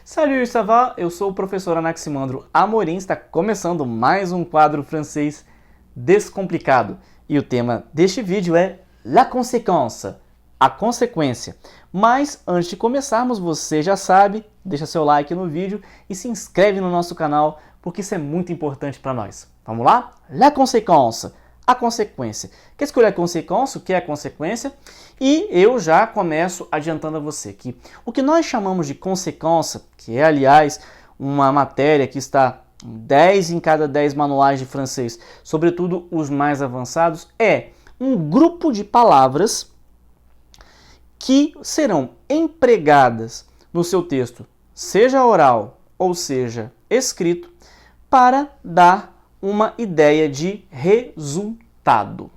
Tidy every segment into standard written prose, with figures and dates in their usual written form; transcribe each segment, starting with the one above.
Salut, ça va? Eu sou o professor Anaximandro Amorim, está começando mais um quadro francês descomplicado. E o tema deste vídeo é la conséquence, a consequência. Mas antes de começarmos, você já sabe, deixa seu like no vídeo e se inscreve no nosso canal, porque isso é muito importante para nós. Vamos lá? La conséquence, a consequência. Qu'est-ce que la conséquence? O que é a consequência? E eu já começo adiantando a você que o que nós chamamos de consequência, que é, aliás, uma matéria que está 10 em cada 10 manuais de francês, sobretudo os mais avançados, é um grupo de palavras que serão empregadas no seu texto, seja oral ou seja escrito, para dar uma ideia de resultado.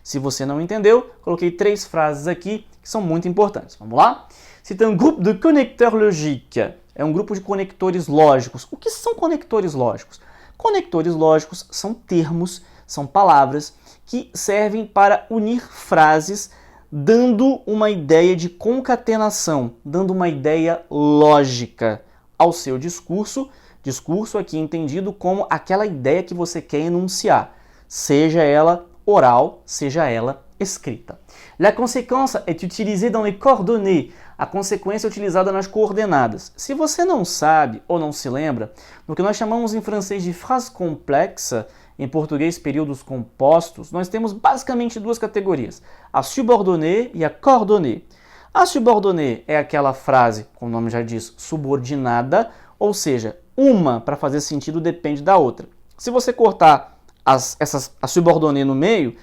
Se você não entendeu, coloquei 3 frases aqui que são muito importantes. Vamos lá? C'est un groupe de connecteurs logiques. É um grupo de conectores lógicos. O que são conectores lógicos? Conectores lógicos são termos, são palavras que servem para unir frases, dando uma ideia de concatenação, dando uma ideia lógica ao seu discurso. Discurso aqui entendido como aquela ideia que você quer enunciar, seja ela oral, seja ela escrita. La conséquence est utilisée dans les coordonnées. A consequência é utilizada nas coordenadas. Se você não sabe ou não se lembra, no que nós chamamos em francês de frase complexa, em português períodos compostos, nós temos basicamente 2 categorias, a subordonnée e a coordonnée. A subordonnée é aquela frase, como o nome já diz, subordinada, ou seja, uma para fazer sentido depende da outra. Se você cortar a subordonnée no meio,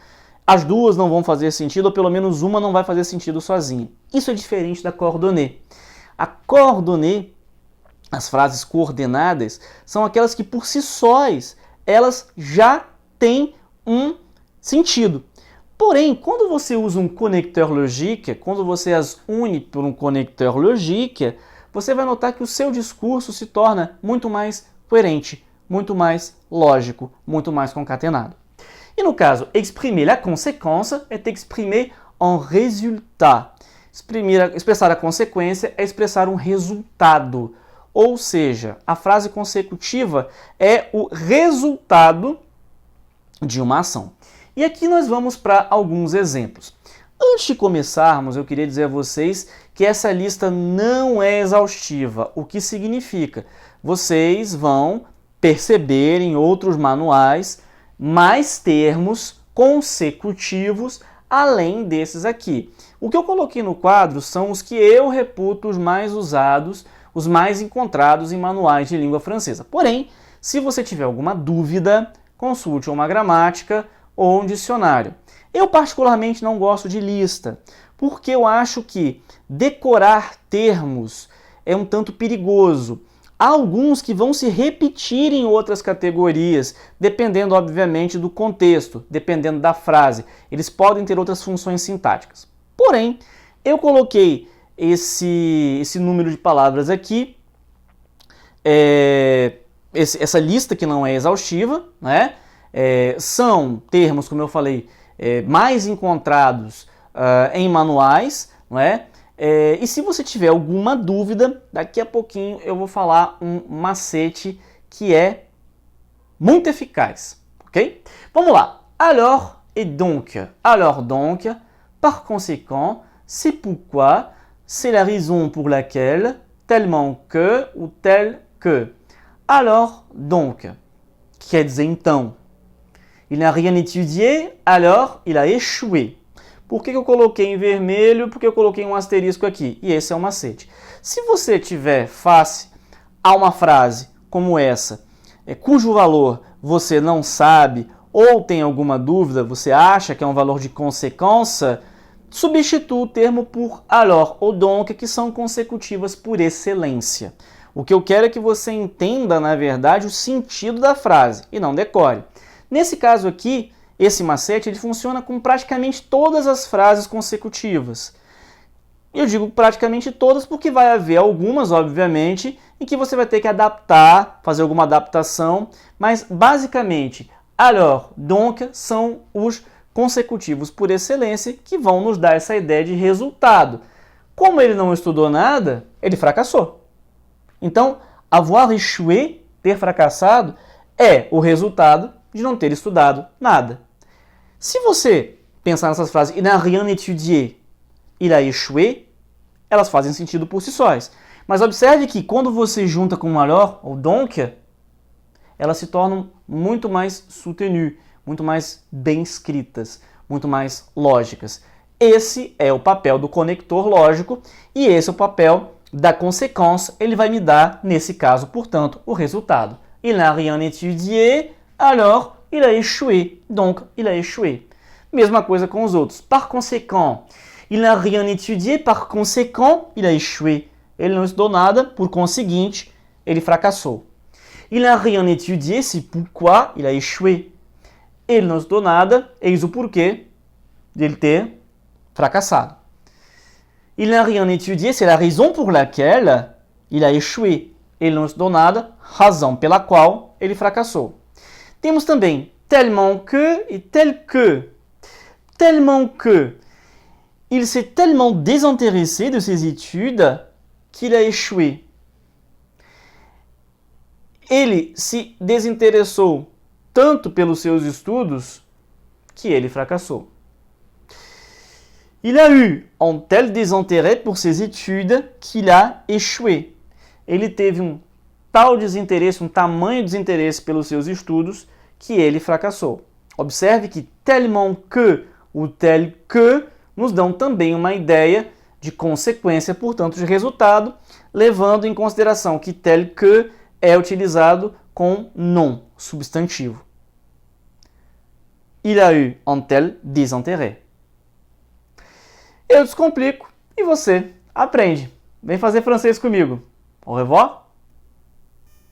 as duas não vão fazer sentido, ou pelo menos uma não vai fazer sentido sozinha. Isso é diferente da coordonnée. A coordonnée, as frases coordenadas, são aquelas que por si sós, elas já têm um sentido. Porém, quando você usa um connecteur logique, quando você as une por um connecteur logique, você vai notar que o seu discurso se torna muito mais coerente, muito mais lógico, muito mais concatenado. E no caso, exprimer la conséquence est exprimer un résultat. Expressar a consequência é expressar um resultado. Ou seja, a frase consecutiva é o resultado de uma ação. E aqui nós vamos para alguns exemplos. Antes de começarmos, eu queria dizer a vocês que essa lista não é exaustiva, o que significa vocês vão perceber em outros manuais mais termos consecutivos além desses aqui. O que eu coloquei no quadro são os que eu reputo os mais usados, os mais encontrados em manuais de língua francesa. Porém, se você tiver alguma dúvida, consulte uma gramática ou um dicionário. Eu particularmente não gosto de lista, porque eu acho que decorar termos é um tanto perigoso. Há alguns que vão se repetir em outras categorias, dependendo, obviamente, do contexto, dependendo da frase. Eles podem ter outras funções sintáticas. Porém, eu coloquei esse número de palavras aqui, essa lista que não é exaustiva, né? São termos, como eu falei, mais encontrados em manuais, não é? E se você tiver alguma dúvida, daqui a pouquinho eu vou falar um macete que é muito eficaz, ok? Vamos lá. Alors et donc. Alors donc, par conséquent, c'est pourquoi, c'est la raison pour laquelle, tellement que ou tel que. Alors donc, quer dizer então. Il n'a rien étudié, alors il a échoué. Por que eu coloquei em vermelho? Porque eu coloquei um asterisco aqui. E esse é o macete. Se você tiver face a uma frase como essa, cujo valor você não sabe ou tem alguma dúvida, você acha que é um valor de consequência, substitua o termo por alors ou donc, que são consecutivas por excelência. O que eu quero é que você entenda, na verdade, o sentido da frase e não decore. Nesse caso aqui, esse macete ele funciona com praticamente todas as frases consecutivas. Eu digo praticamente todas porque vai haver algumas, obviamente, em que você vai ter que adaptar, fazer alguma adaptação, mas basicamente, alors, donc, são os consecutivos por excelência que vão nos dar essa ideia de resultado. Como ele não estudou nada, ele fracassou. Então, avoir échoué, ter fracassado, é o resultado de não ter estudado nada. Se você pensar nessas frases, il n'a rien étudié, il a échoué, elas fazem sentido por si sós. Mas observe que quando você junta com alors ou donc, elas se tornam muito mais soutenues, muito mais bem escritas, muito mais lógicas. Esse é o papel do conector lógico e esse é o papel da conséquence. Ele vai me dar, nesse caso, portanto, o resultado. Il n'a rien étudié, alors il a échoué. Donc, il a échoué. Mesma coisa com os outros. Par conséquent, il n'a rien étudié, par conséquent, il a échoué. Ele não estudou nada, por conseguinte, ele fracassou. Il n'a rien étudié, c'est pourquoi il a échoué. Ele não estudou nada, eis o porquê dele ter fracassado. Il n'a rien étudié, c'est la raison pour laquelle il a échoué. Ele não estudou nada, razão pela qual ele fracassou. Temos também tellement que e tel que. Tellement que. Il s'est tellement désintéressé de ses études qu'il a échoué. Ele se desinteressou tanto pelos seus estudos que ele fracassou. Il a eu un tel désintérêt pour ses études qu'il a échoué. Ele teve um tal desinteresse, um tamanho desinteresse pelos seus estudos que ele fracassou. Observe que tellement que ou tel que nos dão também uma ideia de consequência, portanto, de resultado, levando em consideração que tel que é utilizado com nom, substantivo. Il a eu un tel désintérêt. Eu descomplico e você aprende. Vem fazer francês comigo. Au revoir!